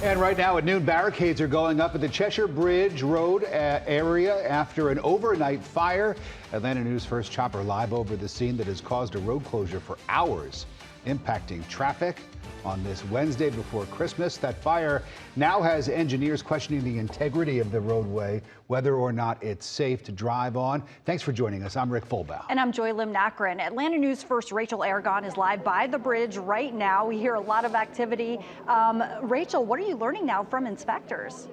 And right now at noon, barricades are going up at the Cheshire Bridge Road area after an overnight fire. Atlanta News First chopper live over the scene that has caused a road closure for hours, impacting traffic on this Wednesday before Christmas. That fire now has engineers questioning the integrity of the roadway, whether or not it's safe to drive on. Thanks for joining us. I'm Rick Fulbaugh. And I'm Joy Lim Nakrin. Atlanta News First Rachel Aragon is live by the bridge right now. We hear a lot of activity. Rachel, what are you learning now from inspectors?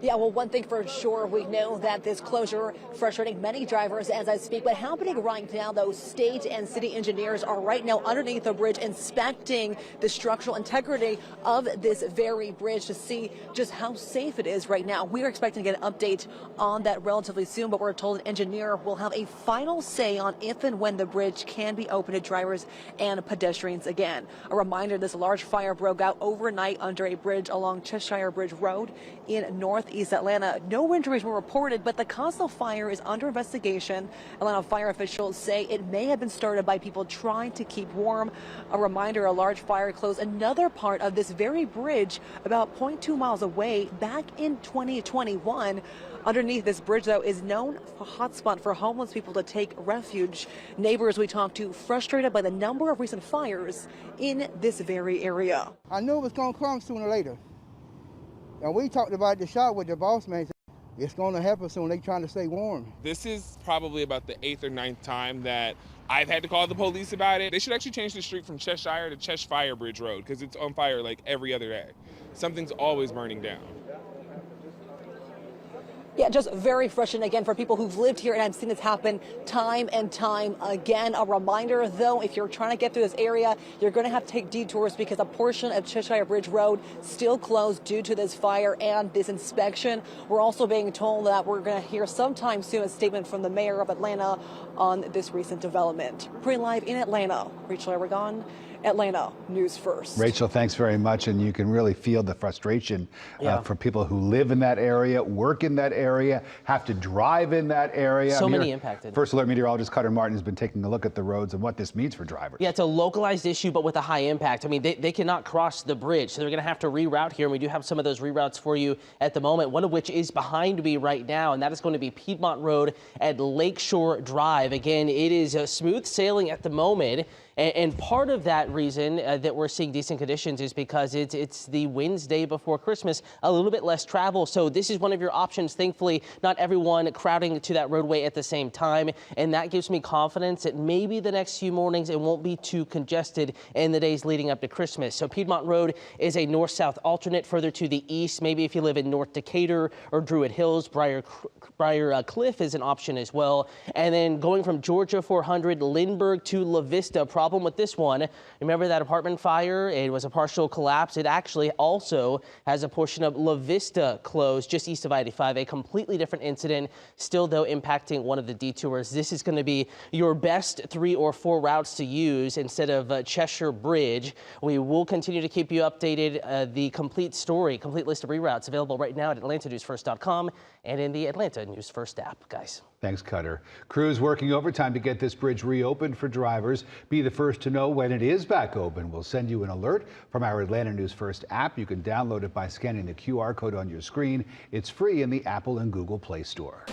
Yeah, well, one thing for sure, we know that this closure frustrating many drivers as I speak. But happening right now, though, state and city engineers are right now underneath the bridge inspecting the structural integrity of this very bridge to see just how safe it is right now. We are expecting to get an update on that relatively soon, but we're told an engineer will have a final say on if and when the bridge can be open to drivers and pedestrians again. A reminder, this large fire broke out overnight under a bridge along Cheshire Bridge Road in northeast Atlanta. No injuries were reported, but the cause of the fire is under investigation. Atlanta fire officials say it may have been started by people trying to keep warm. A reminder, a large fire closed another part of this very bridge about 0.2 miles away back in 2021. Underneath this bridge, though, is known a hotspot for homeless people to take refuge. Neighbors we talked to frustrated by the number of recent fires in this very area. I knew it was going to come sooner or later. And we talked about the shop with the boss man. It's going to happen soon. They're trying to stay warm. This is probably about the 8th or 9th time that I've had to call the police about it. They should actually change the street from Cheshire to Cheshire Bridge Road because it's on fire like every other day. Something's always burning down. Yeah, just very frustrating again for people who've lived here, and I've seen this happen time and time again. A reminder, though, if you're trying to get through this area, you're going to have to take detours because a portion of Cheshire Bridge Road still closed due to this fire and this inspection. We're also being told that we're going to hear sometime soon a statement from the mayor of Atlanta on this recent development. Pretty live in Atlanta, Rachel Aragon, Atlanta News First. Rachel, thanks very much. And you can really feel the frustration for people who live in that area, work in that area, have to drive in that area. So many impacted. First Alert meteorologist Cutter Martin has been taking a look at the roads and what this means for drivers. Yeah, it's a localized issue, but with a high impact. I mean, they cannot cross the bridge, so they're going to have to reroute here. And we do have some of those reroutes for you at the moment, one of which is behind me right now, and that is going to be Piedmont Road at Lakeshore Drive. Again, it is smooth sailing at the moment. And part of that reason that we're seeing decent conditions is because it's the Wednesday before Christmas, a little bit less travel. So this is one of your options. Thankfully, not everyone crowding to that roadway at the same time. And that gives me confidence that maybe the next few mornings it won't be too congested in the days leading up to Christmas. So Piedmont Road is a north-south alternate further to the east. Maybe if you live in North Decatur or Druid Hills, Briar Cliff is an option as well. And then going from Georgia 400 Lindbergh to La Vista. Problem with this one, remember that apartment fire? It was a partial collapse. It actually also has a portion of La Vista closed just east of I-85, a completely different incident, still though impacting one of the detours. This is going to be your best 3 or 4 routes to use instead of Cheshire Bridge. We will continue to keep you updated. The complete story, complete list of reroutes available right now at atlantanewsfirst.com and in the Atlanta News First app, guys. Thanks, Cutter. Crews working overtime to get this bridge reopened for drivers. Be the first to know when it is back open. We'll send you an alert from our Atlanta News First app. You can download it by scanning the QR code on your screen. It's free in the Apple and Google Play Store.